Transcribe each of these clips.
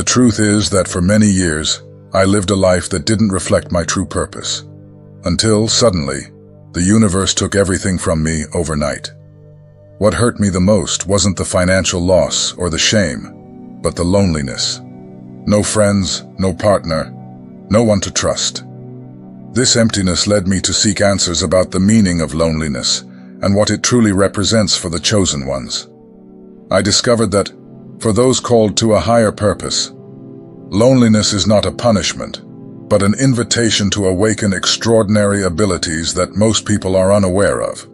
The truth is that for many years, I lived a life that didn't reflect my true purpose. Until, suddenly, the universe took everything from me overnight. What hurt me the most wasn't the financial loss or the shame, but the loneliness. No friends, no partner, no one to trust. This emptiness led me to seek answers about the meaning of loneliness and what it truly represents for the chosen ones. I discovered that, for those called to a higher purpose, loneliness is not a punishment, but an invitation to awaken extraordinary abilities that most people are unaware of.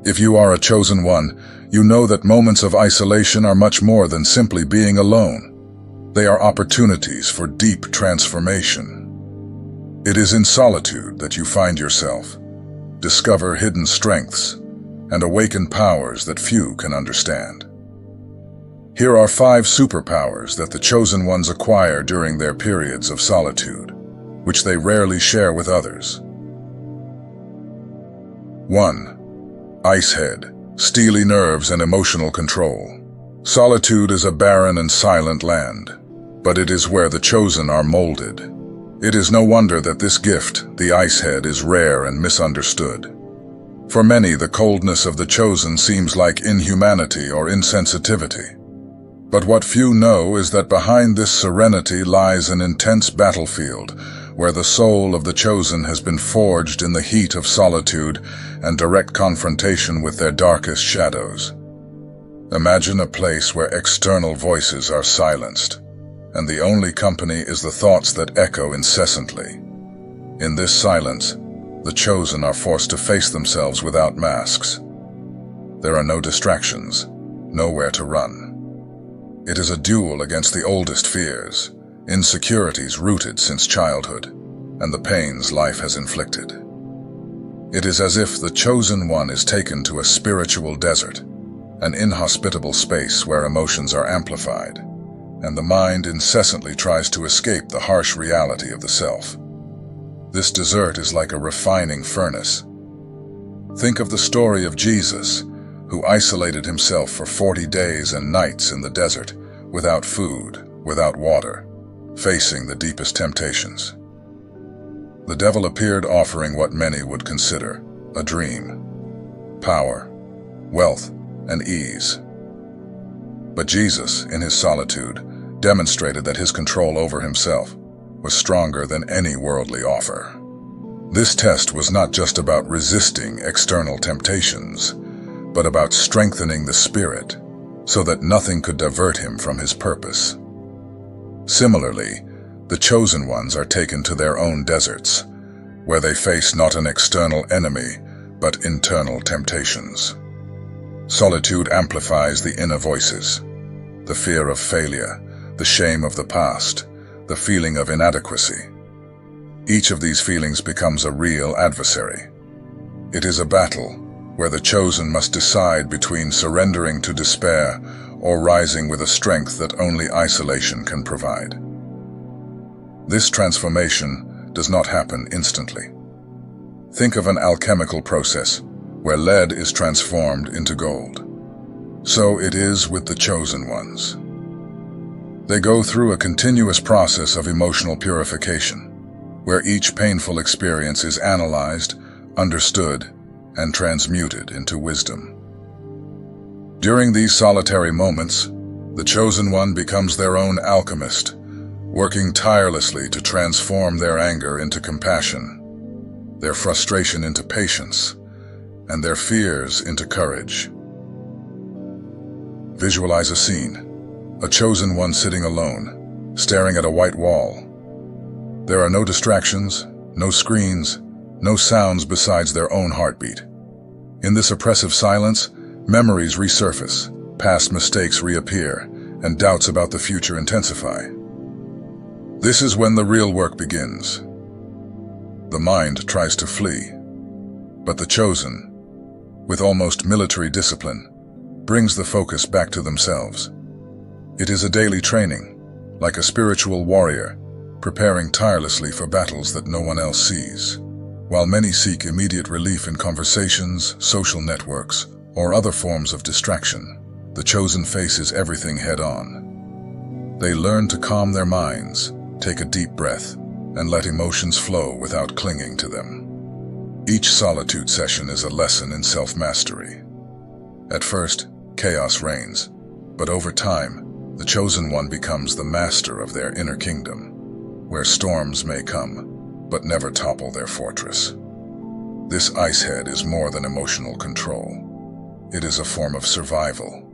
If you are a chosen one, you know that moments of isolation are much more than simply being alone. They are opportunities for deep transformation. It is in solitude that you find yourself, discover hidden strengths, and awaken powers that few can understand. Here are 5 superpowers that the chosen ones acquire during their periods of solitude, which they rarely share with others. 1. Icehead, steely nerves and emotional control. Solitude is a barren and silent land, but it is where the chosen are molded. It is no wonder that this gift, the Icehead, is rare and misunderstood. For many, the coldness of the chosen seems like inhumanity or insensitivity. But what few know is that behind this serenity lies an intense battlefield, where the soul of the chosen has been forged in the heat of solitude and direct confrontation with their darkest shadows. Imagine a place where external voices are silenced, and the only company is the thoughts that echo incessantly. In this silence, the chosen are forced to face themselves without masks. There are no distractions, nowhere to run. It is a duel against the oldest fears, insecurities rooted since childhood, and the pains life has inflicted. It is as if the chosen one is taken to a spiritual desert, an inhospitable space where emotions are amplified, and the mind incessantly tries to escape the harsh reality of the self. This desert is like a refining furnace. Think of the story of Jesus, who isolated himself for 40 days and nights in the desert, without food, without water, facing the deepest temptations. The devil appeared offering what many would consider a dream: power, wealth, and ease. But Jesus, in his solitude, demonstrated that his control over himself was stronger than any worldly offer. This test was not just about resisting external temptations, but about strengthening the spirit so that nothing could divert him from his purpose. Similarly, the chosen ones are taken to their own deserts, where they face not an external enemy, but internal temptations. Solitude amplifies the inner voices, the fear of failure, the shame of the past, the feeling of inadequacy. Each of these feelings becomes a real adversary. It is a battle where the chosen must decide between surrendering to despair or rising with a strength that only isolation can provide. This transformation does not happen instantly. Think of an alchemical process where lead is transformed into gold. So it is with the chosen ones. They go through a continuous process of emotional purification, where each painful experience is analyzed, understood, and transmuted into wisdom. During these solitary moments, the chosen one becomes their own alchemist, working tirelessly to transform their anger into compassion, their frustration into patience, and their fears into courage. Visualize a scene, a chosen one sitting alone, staring at a white wall. There are no distractions, no screens, no sounds besides their own heartbeat. In this oppressive silence, memories resurface, past mistakes reappear, and doubts about the future intensify. This is when the real work begins. The mind tries to flee, but the chosen, with almost military discipline, brings the focus back to themselves. It is a daily training, like a spiritual warrior, preparing tirelessly for battles that no one else sees. While many seek immediate relief in conversations, social networks, or other forms of distraction, the chosen faces everything head-on. They learn to calm their minds, take a deep breath, and let emotions flow without clinging to them. Each solitude session is a lesson in self-mastery. At first, chaos reigns, but over time, the chosen one becomes the master of their inner kingdom, where storms may come, but never topple their fortress. This ice head is more than emotional control. It is a form of survival.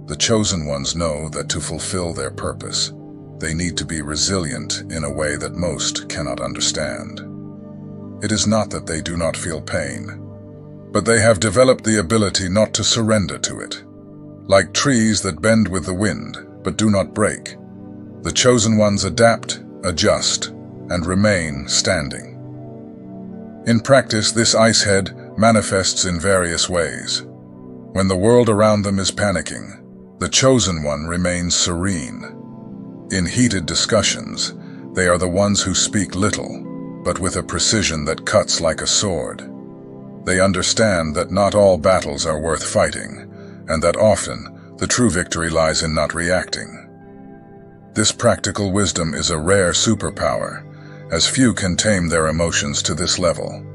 The chosen ones know that to fulfill their purpose, they need to be resilient in a way that most cannot understand. It is not that they do not feel pain, but they have developed the ability not to surrender to it. Like trees that bend with the wind, but do not break, the chosen ones adapt, adjust, and remain standing. In practice, this ice head manifests in various ways. When the world around them is panicking, the chosen one remains serene. In heated discussions, they are the ones who speak little, but with a precision that cuts like a sword. They understand that not all battles are worth fighting, and that often the true victory lies in not reacting. This practical wisdom is a rare superpower, as few can tame their emotions to this level.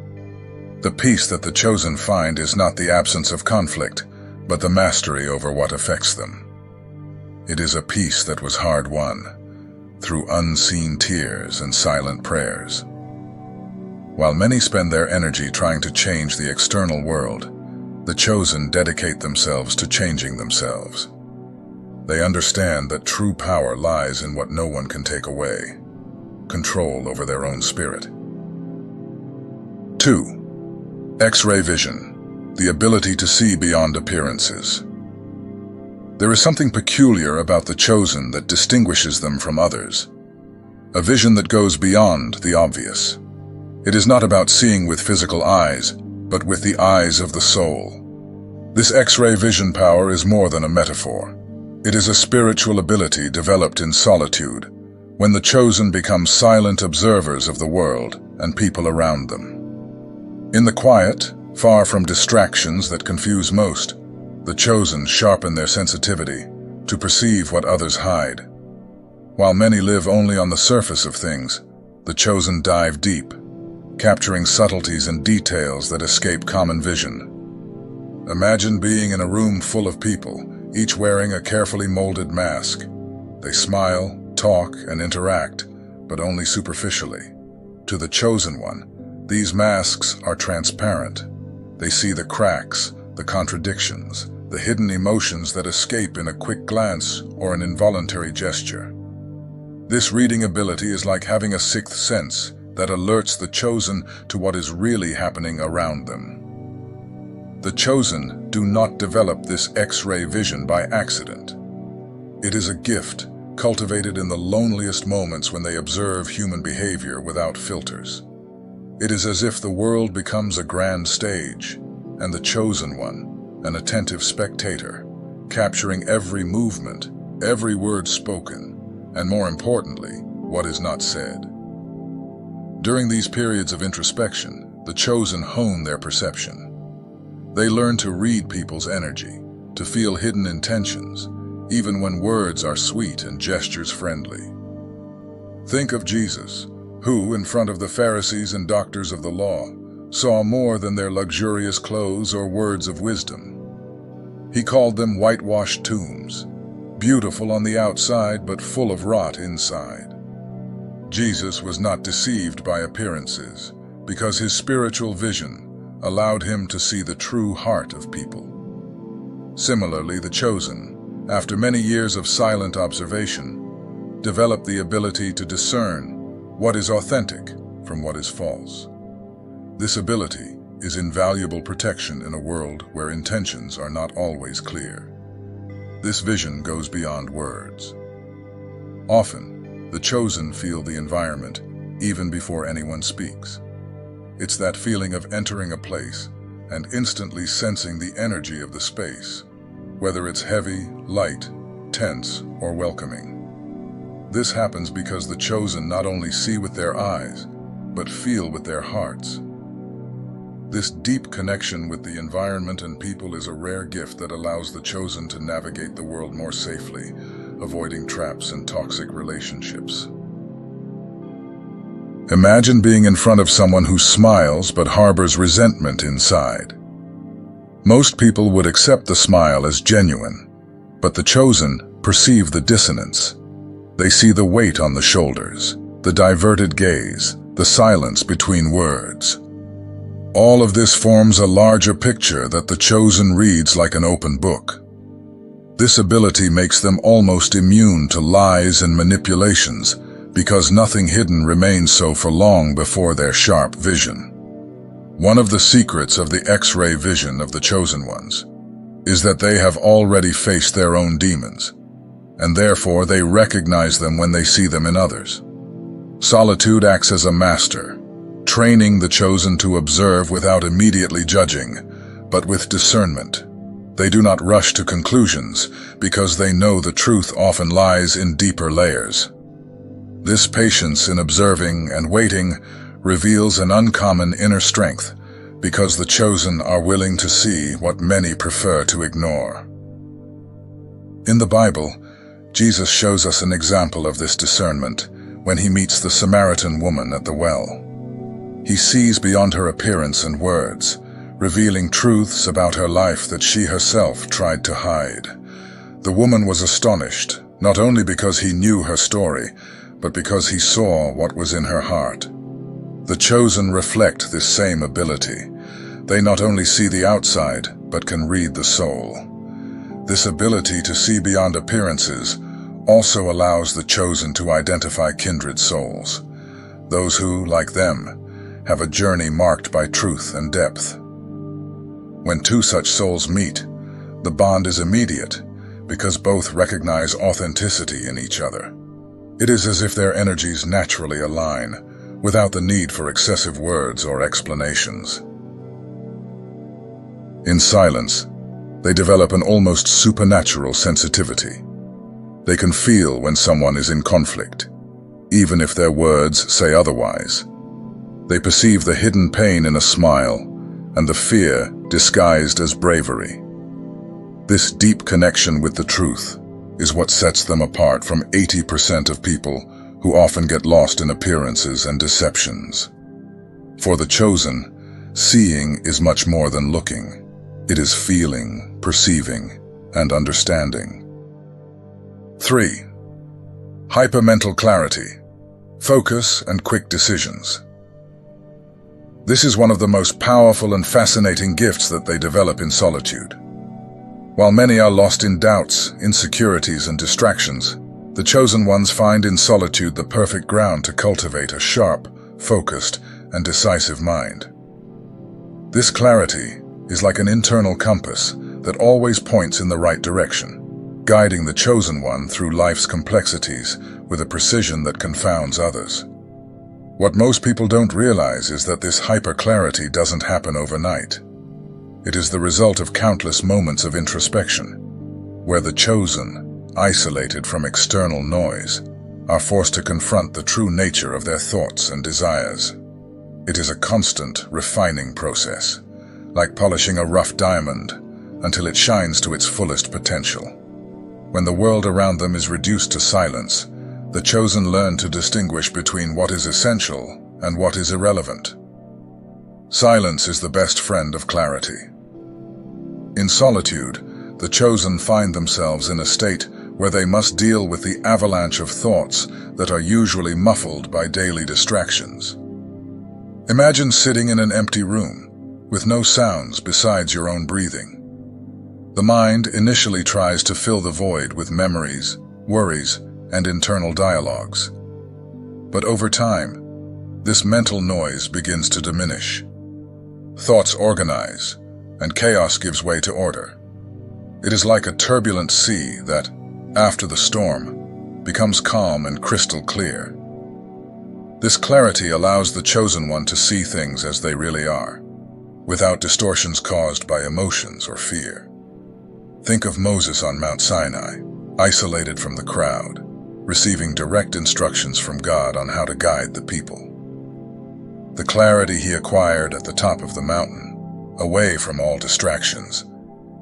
The peace that the chosen find is not the absence of conflict, but the mastery over what affects them. It is a peace that was hard-won, through unseen tears and silent prayers. While many spend their energy trying to change the external world, the chosen dedicate themselves to changing themselves. They understand that true power lies in what no one can take away: control over their own spirit. 2. X-ray vision, the ability to see beyond appearances. There is something peculiar about the chosen that distinguishes them from others. A vision that goes beyond the obvious. It is not about seeing with physical eyes, but with the eyes of the soul. This X-ray vision power is more than a metaphor. It is a spiritual ability developed in solitude, when the chosen become silent observers of the world and people around them. In the quiet, far from distractions that confuse most, the chosen sharpen their sensitivity to perceive what others hide. While many live only on the surface of things, the chosen dive deep, capturing subtleties and details that escape common vision. Imagine being in a room full of people, each wearing a carefully molded mask. They smile, talk, and interact, but only superficially. To the chosen one, these masks are transparent. They see the cracks, the contradictions, the hidden emotions that escape in a quick glance or an involuntary gesture. This reading ability is like having a sixth sense that alerts the chosen to what is really happening around them. The chosen do not develop this X-ray vision by accident. It is a gift cultivated in the loneliest moments when they observe human behavior without filters. It is as if the world becomes a grand stage, and the chosen one, an attentive spectator, capturing every movement, every word spoken, and more importantly, what is not said. During these periods of introspection, the chosen hone their perception. They learn to read people's energy, to feel hidden intentions, even when words are sweet and gestures friendly. Think of Jesus, who, in front of the Pharisees and doctors of the law, saw more than their luxurious clothes or words of wisdom. He called them whitewashed tombs, beautiful on the outside but full of rot inside. Jesus was not deceived by appearances, because his spiritual vision allowed him to see the true heart of people. Similarly, the chosen, after many years of silent observation, developed the ability to discern what is authentic from what is false. This ability is invaluable protection in a world where intentions are not always clear. This vision goes beyond words. Often, the chosen feel the environment even before anyone speaks. It's that feeling of entering a place and instantly sensing the energy of the space, whether it's heavy, light, tense, or welcoming. This happens because the chosen not only see with their eyes, but feel with their hearts. This deep connection with the environment and people is a rare gift that allows the chosen to navigate the world more safely, avoiding traps and toxic relationships. Imagine being in front of someone who smiles but harbors resentment inside. Most people would accept the smile as genuine, but the chosen perceive the dissonance. They see the weight on the shoulders, the diverted gaze, the silence between words. All of this forms a larger picture that the chosen reads like an open book. This ability makes them almost immune to lies and manipulations, because nothing hidden remains so for long before their sharp vision. One of the secrets of the X-ray vision of the chosen ones is that they have already faced their own demons, and therefore they recognize them when they see them in others. Solitude acts as a master, training the chosen to observe without immediately judging, but with discernment. They do not rush to conclusions because they know the truth often lies in deeper layers. This patience in observing and waiting reveals an uncommon inner strength because the chosen are willing to see what many prefer to ignore. In the Bible, Jesus shows us an example of this discernment when he meets the Samaritan woman at the well. He sees beyond her appearance and words, revealing truths about her life that she herself tried to hide. The woman was astonished, not only because he knew her story, but because he saw what was in her heart. The chosen reflect this same ability. They not only see the outside, but can read the soul. This ability to see beyond appearances also allows the chosen to identify kindred souls, those who, like them, have a journey marked by truth and depth. When two such souls meet, the bond is immediate because both recognize authenticity in each other. It is as if their energies naturally align, without the need for excessive words or explanations. In silence, they develop an almost supernatural sensitivity. They can feel when someone is in conflict, even if their words say otherwise. They perceive the hidden pain in a smile and the fear disguised as bravery. This deep connection with the truth is what sets them apart from 80% of people who often get lost in appearances and deceptions. For the chosen, seeing is much more than looking. It is feeling, perceiving, and understanding. 3. Hypermental clarity, focus, and quick decisions. This is one of the most powerful and fascinating gifts that they develop in solitude. While many are lost in doubts, insecurities, and distractions, the chosen ones find in solitude the perfect ground to cultivate a sharp, focused, and decisive mind. This clarity is like an internal compass that always points in the right direction, guiding the chosen one through life's complexities with a precision that confounds others. What most people don't realize is that this hyper-clarity doesn't happen overnight. It is the result of countless moments of introspection, where the chosen, isolated from external noise, are forced to confront the true nature of their thoughts and desires. It is a constant, refining process, like polishing a rough diamond until it shines to its fullest potential. When the world around them is reduced to silence, the chosen learn to distinguish between what is essential and what is irrelevant. Silence is the best friend of clarity. In solitude, the chosen find themselves in a state where they must deal with the avalanche of thoughts that are usually muffled by daily distractions. Imagine sitting in an empty room, with no sounds besides your own breathing. The mind initially tries to fill the void with memories, worries, and internal dialogues. But over time, this mental noise begins to diminish. Thoughts organize, and chaos gives way to order. It is like a turbulent sea that, after the storm, becomes calm and crystal clear. This clarity allows the chosen one to see things as they really are, without distortions caused by emotions or fear. Think of Moses on Mount Sinai, isolated from the crowd, receiving direct instructions from God on how to guide the people. The clarity he acquired at the top of the mountain, away from all distractions,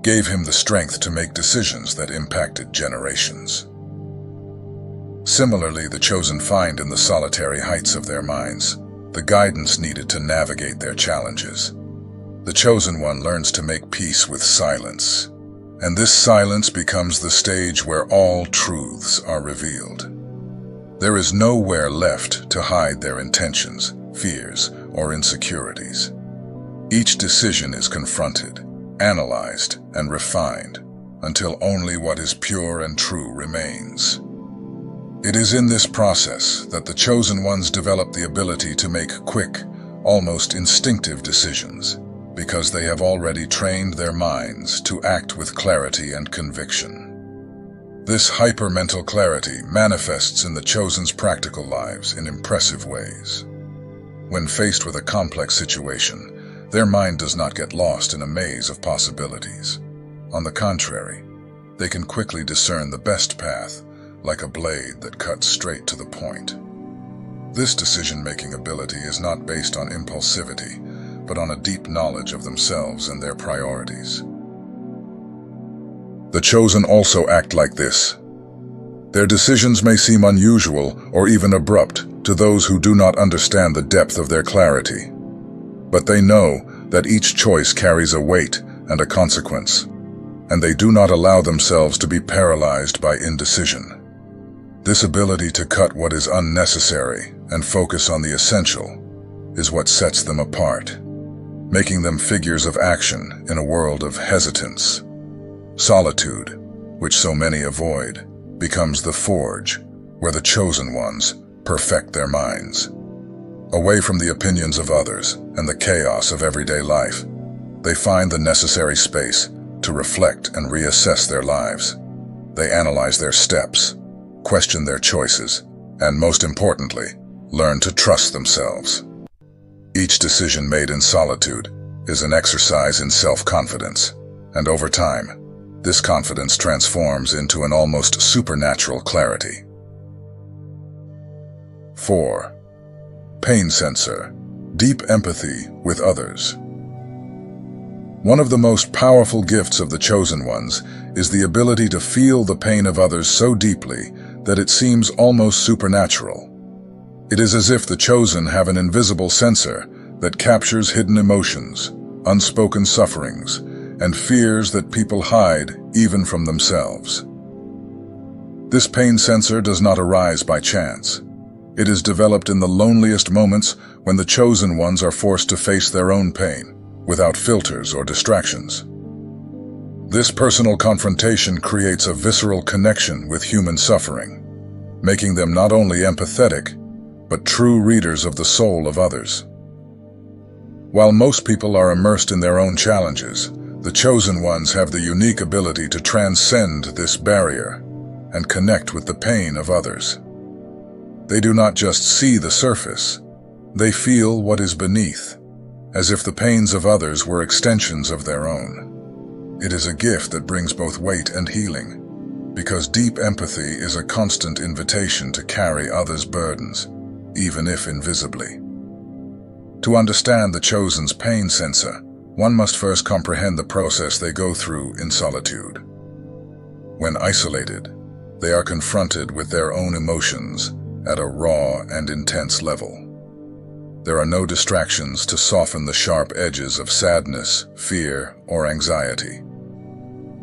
gave him the strength to make decisions that impacted generations. Similarly, the chosen find in the solitary heights of their minds the guidance needed to navigate their challenges. The chosen one learns to make peace with silence, and this silence becomes the stage where all truths are revealed. There is nowhere left to hide their intentions, fears, or insecurities. Each decision is confronted, analyzed, and refined, until only what is pure and true remains. It is in this process that the chosen ones develop the ability to make quick, almost instinctive decisions, because they have already trained their minds to act with clarity and conviction. This hyper-mental clarity manifests in the chosen's practical lives in impressive ways. When faced with a complex situation, their mind does not get lost in a maze of possibilities. On the contrary, they can quickly discern the best path, like a blade that cuts straight to the point. This decision-making ability is not based on impulsivity, but on a deep knowledge of themselves and their priorities. The chosen also act like this. Their decisions may seem unusual or even abrupt to those who do not understand the depth of their clarity. But they know that each choice carries a weight and a consequence, and they do not allow themselves to be paralyzed by indecision. This ability to cut what is unnecessary and focus on the essential is what sets them apart, making them figures of action in a world of hesitance. Solitude, which so many avoid, becomes the forge where the chosen ones perfect their minds. Away from the opinions of others and the chaos of everyday life, they find the necessary space to reflect and reassess their lives. They analyze their steps, question their choices, and most importantly, learn to trust themselves. Each decision made in solitude is an exercise in self-confidence, and over time, this confidence transforms into an almost supernatural clarity. 4. Pain sensor, deep empathy with others. One of the most powerful gifts of the chosen ones is the ability to feel the pain of others so deeply that it seems almost supernatural. It is as if the chosen have an invisible sensor that captures hidden emotions, unspoken sufferings, and fears that people hide even from themselves. This pain sensor does not arise by chance. It is developed in the loneliest moments when the chosen ones are forced to face their own pain, without filters or distractions. This personal confrontation creates a visceral connection with human suffering, making them not only empathetic, but true readers of the soul of others. While most people are immersed in their own challenges, the chosen ones have the unique ability to transcend this barrier and connect with the pain of others. They do not just see the surface, they feel what is beneath, as if the pains of others were extensions of their own. It is a gift that brings both weight and healing, because deep empathy is a constant invitation to carry others' burdens, even if invisibly. To understand the chosen's pain sensor, one must first comprehend the process they go through in solitude. When isolated, they are confronted with their own emotions at a raw and intense level. There are no distractions to soften the sharp edges of sadness, fear, or anxiety.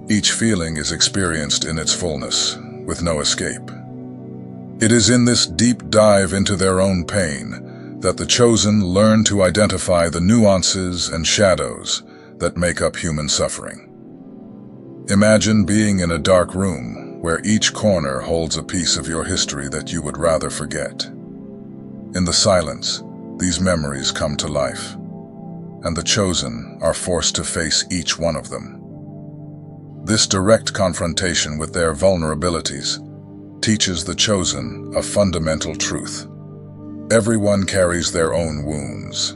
Each feeling is experienced in its fullness, with no escape. It is in this deep dive into their own pain that the chosen learn to identify the nuances and shadows that make up human suffering. Imagine being in a dark room where each corner holds a piece of your history that you would rather forget. In the silence, these memories come to life, and the chosen are forced to face each one of them. This direct confrontation with their vulnerabilities teaches the chosen a fundamental truth. Everyone carries their own wounds,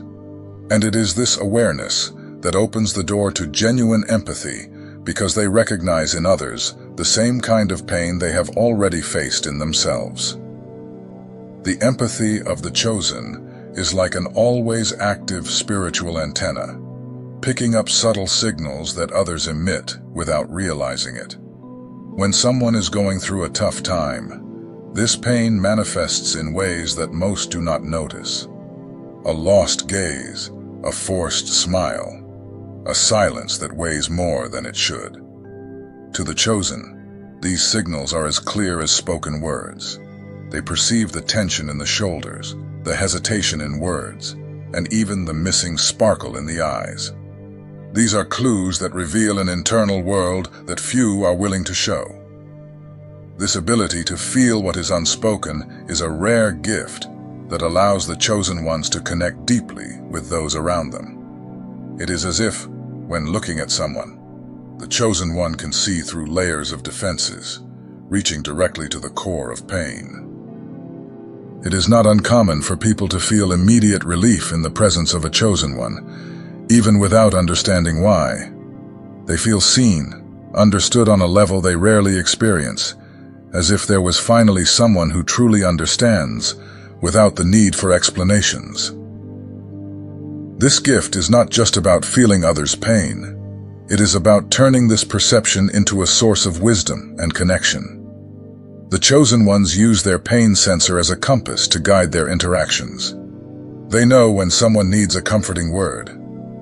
and it is this awareness that opens the door to genuine empathy because they recognize in others the same kind of pain they have already faced in themselves. The empathy of the chosen is like an always active spiritual antenna, picking up subtle signals that others emit without realizing it. When someone is going through a tough time, This pain manifests in ways that most do not notice. A lost gaze, a forced smile, a silence that weighs more than it should. To the chosen, these signals are as clear as spoken words. They perceive the tension in the shoulders, the hesitation in words, and even the missing sparkle in the eyes. These are clues that reveal an internal world that few are willing to show. This ability to feel what is unspoken is a rare gift that allows the chosen ones to connect deeply with those around them. It is as if, when looking at someone, the chosen one can see through layers of defenses, reaching directly to the core of pain. It is not uncommon for people to feel immediate relief in the presence of a chosen one, even without understanding why. They feel seen, understood on a level they rarely experience, as if there was finally someone who truly understands, without the need for explanations. This gift is not just about feeling others' pain. It is about turning this perception into a source of wisdom and connection. The chosen ones use their pain sensor as a compass to guide their interactions. They know when someone needs a comforting word,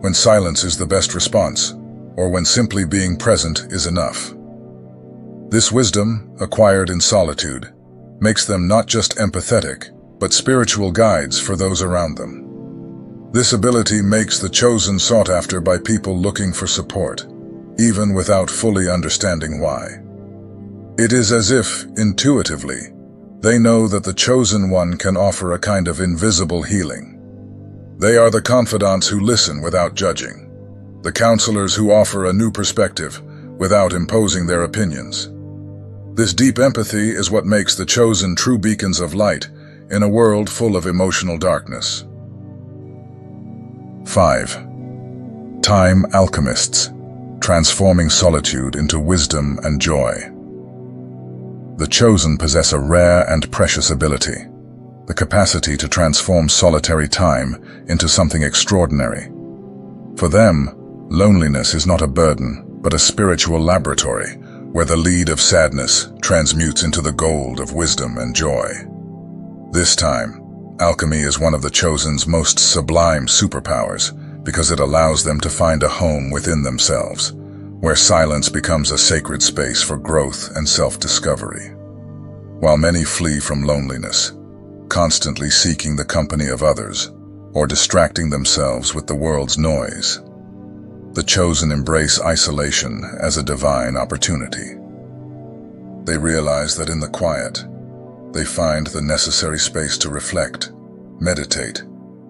when silence is the best response, or when simply being present is enough. This wisdom, acquired in solitude, makes them not just empathetic, but spiritual guides for those around them. This ability makes the chosen sought after by people looking for support, even without fully understanding why. It is as if, intuitively, they know that the chosen one can offer a kind of invisible healing. They are the confidants who listen without judging, the counselors who offer a new perspective without imposing their opinions. This deep empathy is what makes the chosen true beacons of light in a world full of emotional darkness. 5. Time alchemists, transforming solitude into wisdom and joy. The chosen possess a rare and precious ability, the capacity to transform solitary time into something extraordinary. For them, loneliness is not a burden, but a spiritual laboratory where the lead of sadness transmutes into the gold of wisdom and joy. This time, alchemy is one of the chosen's most sublime superpowers because it allows them to find a home within themselves, where silence becomes a sacred space for growth and self-discovery. While many flee from loneliness, constantly seeking the company of others, or distracting themselves with the world's noise, the chosen embrace isolation as a divine opportunity. They realize that in the quiet, they find the necessary space to reflect, meditate,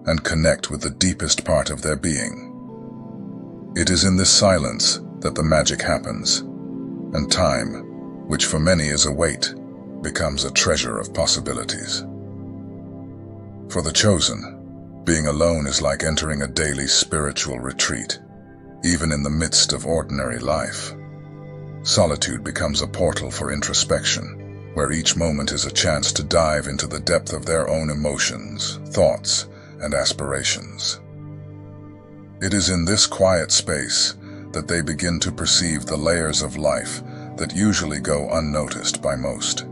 and connect with the deepest part of their being. It is in this silence that the magic happens, and time, which for many is a weight, becomes a treasure of possibilities. For the chosen, being alone is like entering a daily spiritual retreat, even in the midst of ordinary life. Solitude becomes a portal for introspection, where each moment is a chance to dive into the depth of their own emotions, thoughts, and aspirations. It is in this quiet space that they begin to perceive the layers of life that usually go unnoticed by most.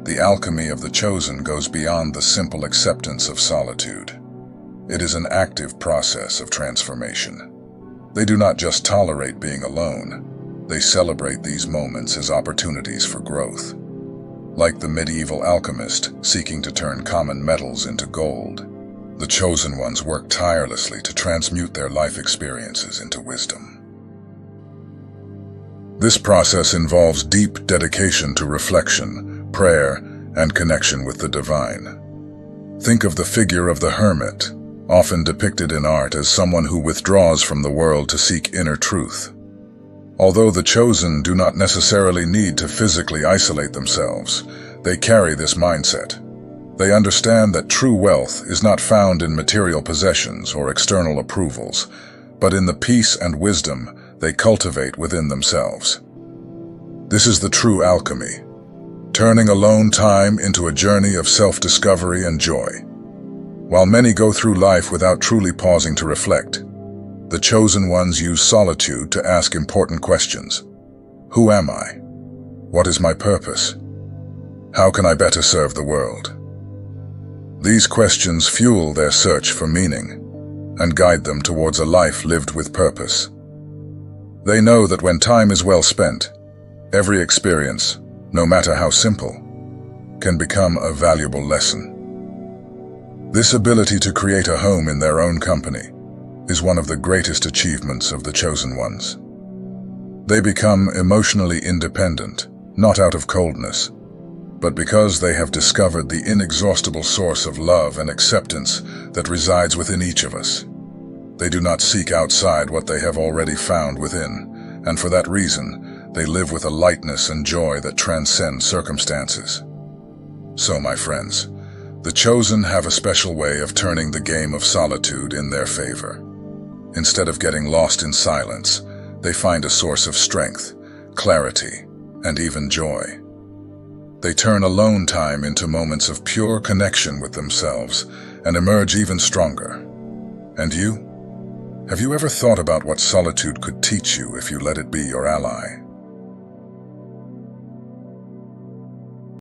The alchemy of the chosen goes beyond the simple acceptance of solitude. It is an active process of transformation. They do not just tolerate being alone, they celebrate these moments as opportunities for growth. Like the medieval alchemist seeking to turn common metals into gold, the chosen ones work tirelessly to transmute their life experiences into wisdom. This process involves deep dedication to reflection, prayer, and connection with the divine. Think of the figure of the hermit, often depicted in art as someone who withdraws from the world to seek inner truth. Although the chosen do not necessarily need to physically isolate themselves, they carry this mindset. They understand that true wealth is not found in material possessions or external approvals, but in the peace and wisdom they cultivate within themselves. This is the true alchemy, turning alone time into a journey of self-discovery and joy. While many go through life without truly pausing to reflect, the chosen ones use solitude to ask important questions. Who am I? What is my purpose? How can I better serve the world? These questions fuel their search for meaning and guide them towards a life lived with purpose. They know that when time is well spent, every experience, no matter how simple, can become a valuable lesson. This ability to create a home in their own company is one of the greatest achievements of the chosen ones. They become emotionally independent, not out of coldness, but because they have discovered the inexhaustible source of love and acceptance that resides within each of us. They do not seek outside what they have already found within, and for that reason, they live with a lightness and joy that transcend circumstances. So, my friends, the chosen have a special way of turning the game of solitude in their favor. Instead of getting lost in silence, they find a source of strength, clarity, and even joy. They turn alone time into moments of pure connection with themselves and emerge even stronger. And you? Have you ever thought about what solitude could teach you if you let it be your ally?